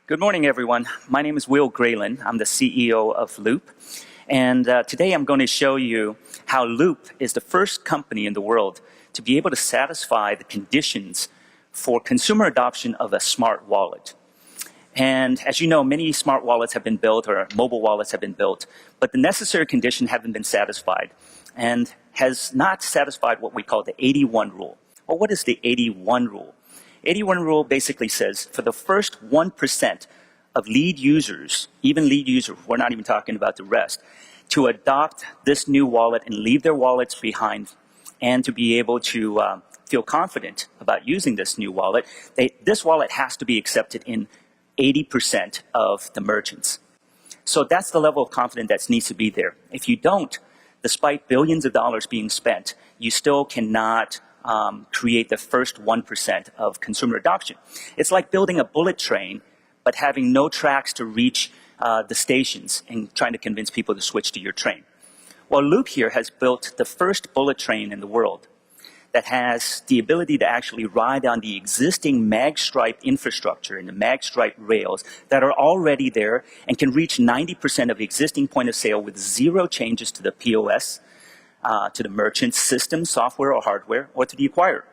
Good morning, everyone. My name is Will Graylin. I'm the CEO of Loop. And today I'm going to show you how Loop is the first company in the world to be able to satisfy the conditions for consumer adoption of a smart wallet. And as you know, many smart wallets have been built or mobile wallets have been built, but the necessary condition haven't been satisfied and has not satisfied what we call the 81 rule. Well, what is the 81 rule? 81 rule basically says for the first 1% of lead users, even lead users, we're not even talking about the rest, to adopt this new wallet and leave their wallets behind and to be able to feel confident about using this new wallet, this wallet has to be accepted in 80% of the merchants. So that's the level of confidence that needs to be there. If you don't, despite billions of dollars being spent, you still cannot create the first 1% of consumer adoption. It's like building a bullet train, but having no tracks to reach the stations and trying to convince people to switch to your train. Well, Loop here has built the first bullet train in the world that has the ability to actually ride on the existing magstripe infrastructure and the magstripe rails that are already there and can reach 90% of the existing point of sale with zero changes to the POS, to the merchant system, software or hardware, or to the acquirer.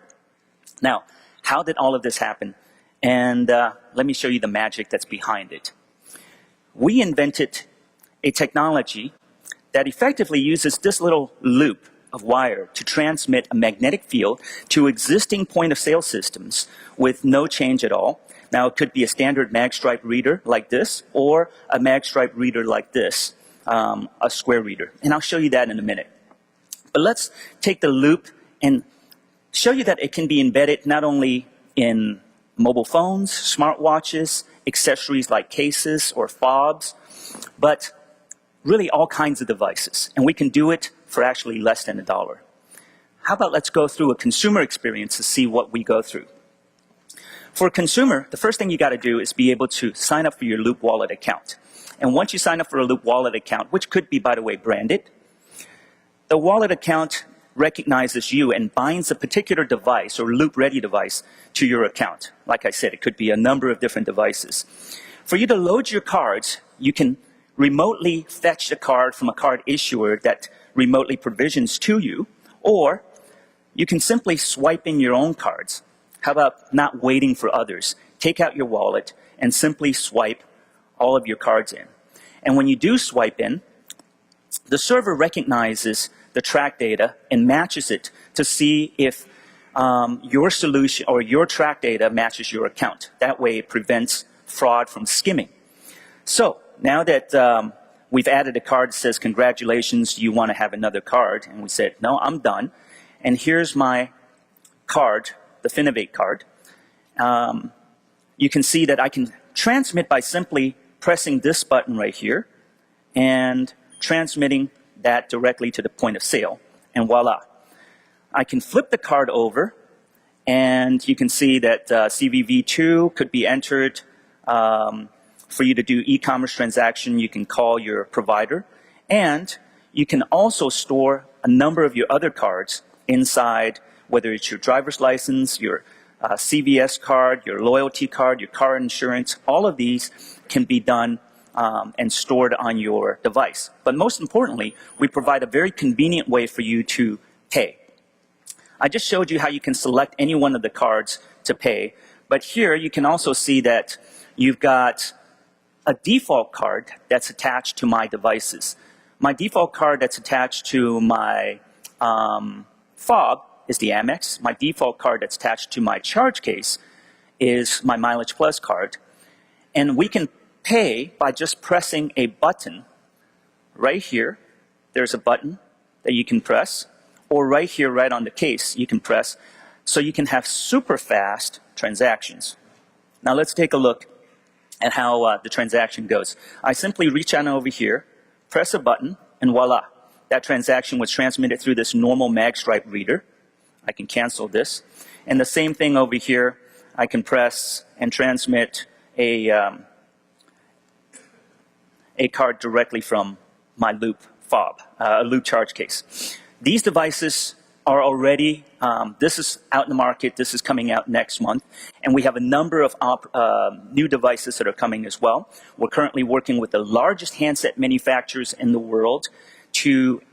Now, how did all of this happen? And let me show you the magic that's behind it. We invented a technology that effectively uses this little loop of wire to transmit a magnetic field to existing point of sale systems with no change at all. Now, it could be a standard magstripe reader like this, or a magstripe reader like this, a square reader. And I'll show you that in a minute. But let's take the loop and show you that it can be embedded not only in mobile phones, smartwatches, accessories like cases or fobs, but really all kinds of devices. And we can do it for actually less than $1. How about let's go through a consumer experience to see what we go through. For a consumer, the first thing you got to do is be able to sign up for your Loop Wallet account. And once you sign up for a Loop Wallet account, which could be, by the way, branded, the wallet account recognizes you and binds a particular device or Loop-ready device to your account. Like I said, it could be a number of different devices. For you to load your cards, you can remotely fetch the card from a card issuer that remotely provisions to you, or you can simply swipe in your own cards. How about not waiting for others? Take out your wallet and simply swipe all of your cards in. And when you do swipe in, the server recognizes the track data and matches it to see if your solution or your track data matches your account. That way it prevents fraud from skimming. So now that we've added a card that says, congratulations, you want to have another card. And we said, no, I'm done. And here's my card, the Finovate card. You can see that I can transmit by simply pressing this button right here and transmitting that directly to the point of sale, and voila. I can flip the card over, and you can see that CVV2 could be entered. For you to do e-commerce transaction, you can call your provider, and you can also store a number of your other cards inside, whether it's your driver's license, your CVS card, your loyalty card, your car insurance. All of these can be done and stored on your device. But most importantly, we provide a very convenient way for you to pay. I just showed you how you can select any one of the cards to pay, but here you can also see that you've got a default card that's attached to my devices. My default card that's attached to my fob is the Amex. My default card that's attached to my charge case is my Mileage Plus card. And we can pay by just pressing a button right here. There's a button that you can press, or right here, right on the case, you can press, so you can have super fast transactions. Now let's take a look at how the transaction goes. I simply reach on over here, press a button, and voila. That transaction was transmitted through this normal magstripe reader. I can cancel this. And the same thing over here, I can press and transmit a card directly from my Loop fob, a Loop charge case. These devices are already, this is out in the market, this is coming out next month, and we have a number of new devices that are coming as well. We're currently working with the largest handset manufacturers in the world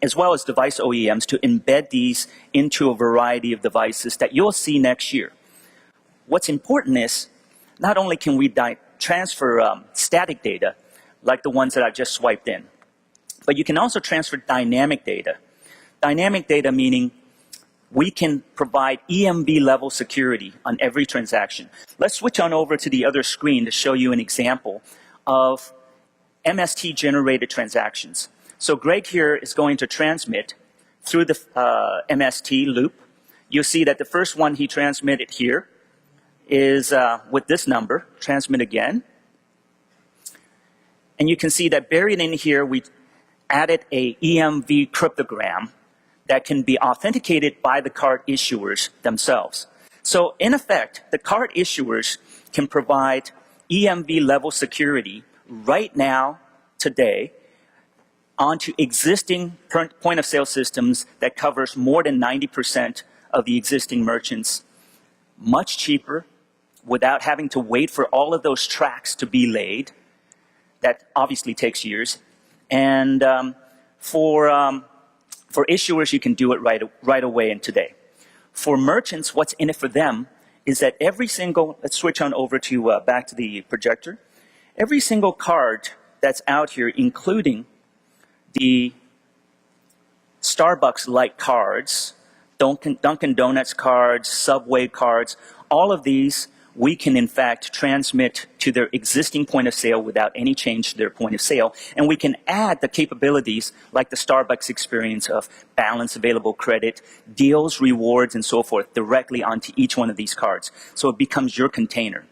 as well as device OEMs, to embed these into a variety of devices that you'll see next year. What's important is, not only can we transfer static data, like the ones that I just swiped in, but you can also transfer dynamic data. Dynamic data meaning we can provide EMV level security on every transaction. Let's switch on over to the other screen to show you an example of MST generated transactions. So Greg here is going to transmit through the MST loop. You'll see that the first one he transmitted here is with this number, transmit again. And you can see that buried in here, we added a EMV cryptogram that can be authenticated by the card issuers themselves. So in effect, the card issuers can provide EMV level security right now, today, onto existing point of sale systems that covers more than 90% of the existing merchants, much cheaper, without having to wait for all of those tracks to be laid. That obviously takes years. And for issuers, you can do it right away and today. For merchants, what's in it for them is that every single, let's switch on over to back to the projector. Every single card that's out here, including the Starbucks-like cards, Dunkin' Donuts cards, Subway cards, all of these we can in fact transmit to their existing point of sale without any change to their point of sale. And we can add the capabilities like the Starbucks experience of balance available credit, deals, rewards, and so forth directly onto each one of these cards. So it becomes your container.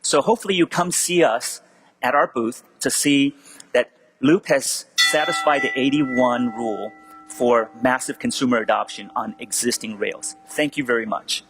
So hopefully you come see us at our booth to see that Loop has satisfied the 81 rule for massive consumer adoption on existing rails. Thank you very much.